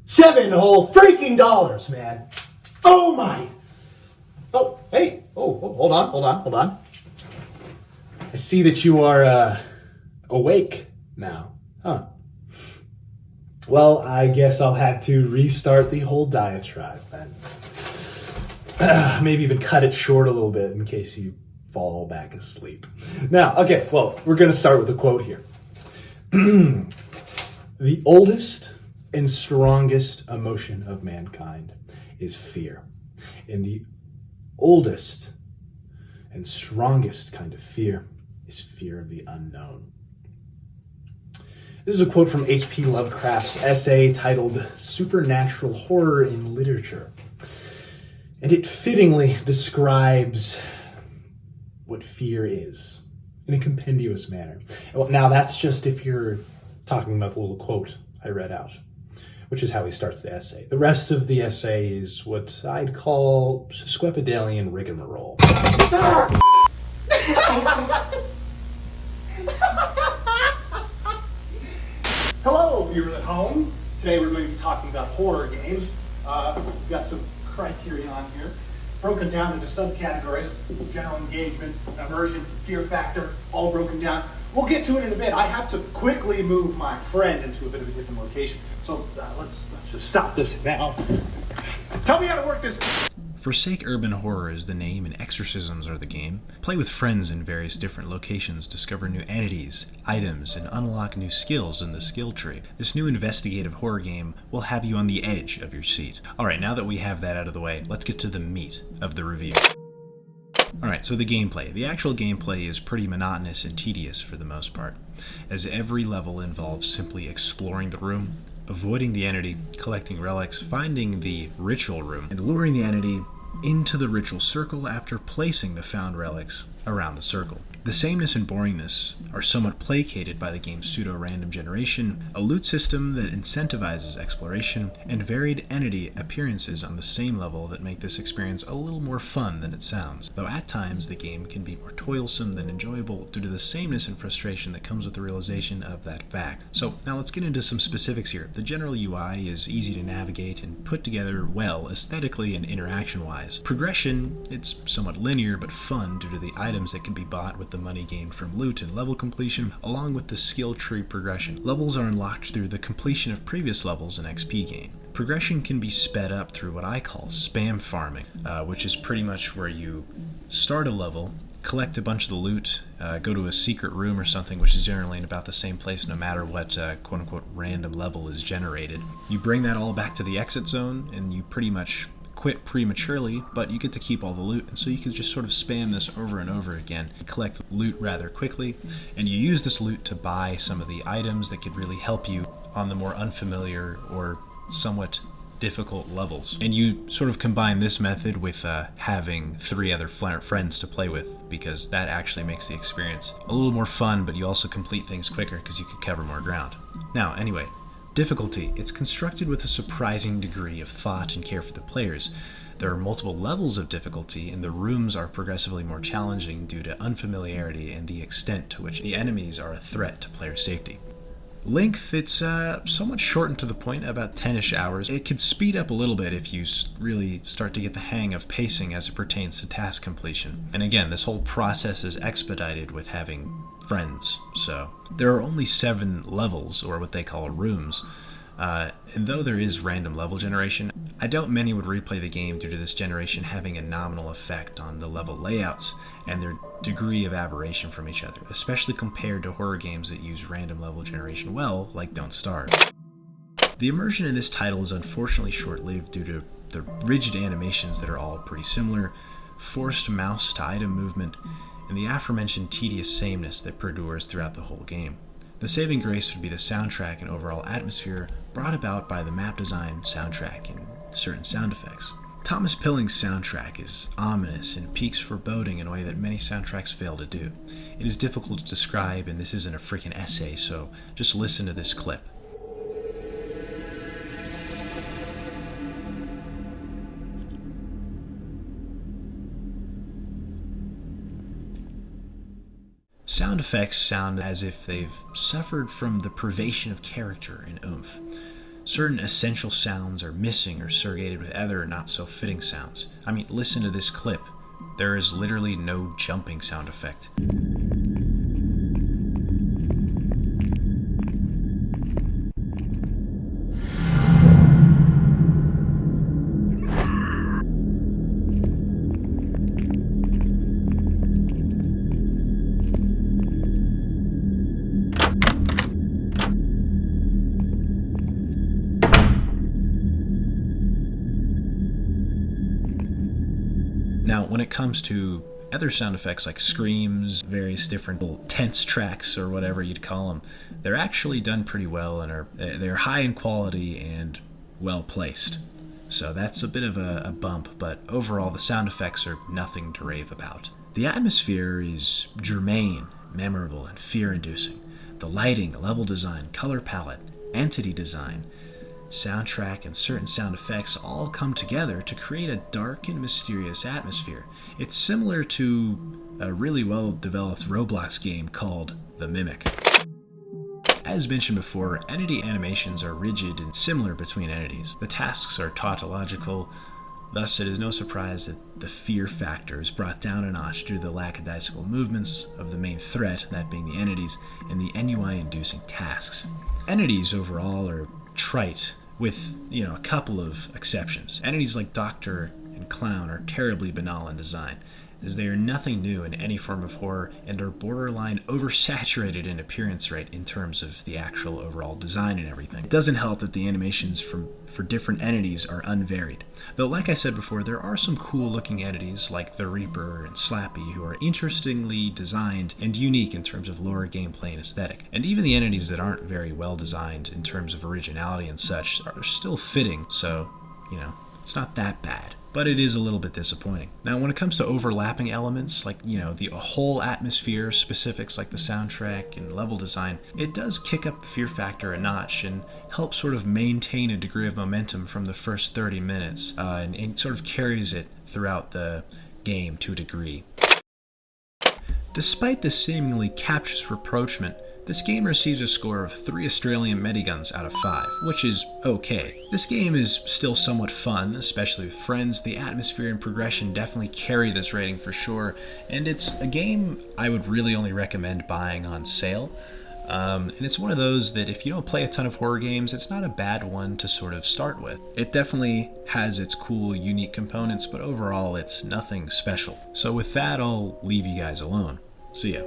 Seven whole freaking dollars, man. Oh my. Oh, hey. Oh, hold on. I see that you are awake now. Huh. Well, I guess I'll have to restart the whole diatribe then. Maybe even cut it short a little bit in case you fall back asleep. Now, okay, well, we're going to start with a quote here. The oldest and strongest emotion of mankind is fear. And the oldest and strongest kind of fear is fear of the unknown. This is a quote from H.P. Lovecraft's essay titled Supernatural Horror in Literature. And it fittingly describes what fear is in a compendious manner. Well, now that's just if you're talking about the little quote I read out, which is how he starts the essay. The rest of the essay is what I'd call sesquipedalian rigmarole. Hello, viewers at home. Today we're going to be talking about horror games. We've got some criteria on here, broken down into subcategories: general engagement, immersion, fear factor, all broken down. We'll get to it in a bit. I have to quickly move my friend into a bit of a different location. So let's just stop this now. Tell me how to work this. Forsake Urban Horror is the name and exorcisms are the game. Play with friends in various different locations, discover new entities, items, and unlock new skills in the skill tree. This new investigative horror game will have you on the edge of your seat. Alright, now that we have that out of the way, let's get to the meat of the review. Alright, so the gameplay. The actual gameplay is pretty monotonous and tedious for the most part, as every level involves simply exploring the room, avoiding the entity, collecting relics, finding the ritual room, and luring the entity into the ritual circle after placing the found relics around the circle. The sameness and boringness are somewhat placated by the game's pseudo-random generation, a loot system that incentivizes exploration, and varied entity appearances on the same level that make this experience a little more fun than it sounds, though at times the game can be more toilsome than enjoyable due to the sameness and frustration that comes with the realization of that fact. So now let's get into some specifics here. The general UI is easy to navigate and put together well aesthetically and interaction-wise. Progression, it's somewhat linear but fun due to the items that can be bought with the money gained from loot and level completion, along with the skill tree progression. Levels are unlocked through the completion of previous levels and XP gain. Progression can be sped up through what I call spam farming, which is pretty much where you start a level, collect a bunch of the loot, go to a secret room or something, which is generally in about the same place no matter what quote-unquote random level is generated. You bring that all back to the exit zone, and you pretty much quit prematurely, but you get to keep all the loot, and so you can just sort of spam this over and over again and collect loot rather quickly, and you use this loot to buy some of the items that could really help you on the more unfamiliar or somewhat difficult levels. And you sort of combine this method with having 3 other friends to play with, because that actually makes the experience a little more fun, but you also complete things quicker because you can cover more ground. Now, anyway, difficulty. It's constructed with a surprising degree of thought and care for the players. There are multiple levels of difficulty, and the rooms are progressively more challenging due to unfamiliarity and the extent to which the enemies are a threat to player safety. Length, it's somewhat shortened to the point, about 10-ish hours. It could speed up a little bit if you really start to get the hang of pacing as it pertains to task completion. And again, this whole process is expedited with having friends. So there are only 7 levels, or what they call rooms, and though there is random level generation, I doubt many would replay the game due to this generation having a nominal effect on the level layouts and their degree of aberration from each other, especially compared to horror games that use random level generation well, like Don't Starve. The immersion in this title is unfortunately short-lived due to the rigid animations that are all pretty similar, forced mouse to item movement, and the aforementioned tedious sameness that perdures throughout the whole game. The saving grace would be the soundtrack and overall atmosphere brought about by the map design, soundtrack, and certain sound effects. Thomas Pilling's soundtrack is ominous and piques foreboding in a way that many soundtracks fail to do. It is difficult to describe, and this isn't a freaking essay, so just listen to this clip. Sound effects sound as if they've suffered from the privation of character and oomph. Certain essential sounds are missing or surrogated with other not-so-fitting sounds. I mean, listen to this clip. There is literally no jumping sound effect. Now, when it comes to other sound effects like screams, various different little tense tracks or whatever you'd call them, they're actually done pretty well and they're high in quality and well placed. So that's a bit of a bump, but overall the sound effects are nothing to rave about. The atmosphere is germane, memorable, and fear-inducing. The lighting, level design, color palette, entity design, soundtrack, and certain sound effects all come together to create a dark and mysterious atmosphere. It's similar to a really well-developed Roblox game called The Mimic. As mentioned before, entity animations are rigid and similar between entities. The tasks are tautological, thus it is no surprise that the fear factor is brought down a notch due to the lackadaisical movements of the main threat, that being the entities, and the NUI-inducing tasks. Entities overall are trite, with, a couple of exceptions. Entities like Doctor and Clown are terribly banal in design, as they are nothing new in any form of horror and are borderline oversaturated in appearance rate in terms of the actual overall design and everything. It doesn't help that the animations for different entities are unvaried. Though, like I said before, there are some cool looking entities like the Reaper and Slappy who are interestingly designed and unique in terms of lore, gameplay, and aesthetic. And even the entities that aren't very well designed in terms of originality and such are still fitting, so, it's not that bad. But it is a little bit disappointing. Now, when it comes to overlapping elements, like, the whole atmosphere, specifics like the soundtrack and level design, it does kick up the fear factor a notch and help sort of maintain a degree of momentum from the first 30 minutes, and sort of carries it throughout the game to a degree. Despite the seemingly captious rapprochement, this game receives a score of 3 Australian Mediguns out of 5, which is okay. This game is still somewhat fun, especially with friends. The atmosphere and progression definitely carry this rating for sure, and it's a game I would really only recommend buying on sale. And it's one of those that if you don't play a ton of horror games, it's not a bad one to sort of start with. It definitely has its cool, unique components, but overall it's nothing special. So with that, I'll leave you guys alone. See ya.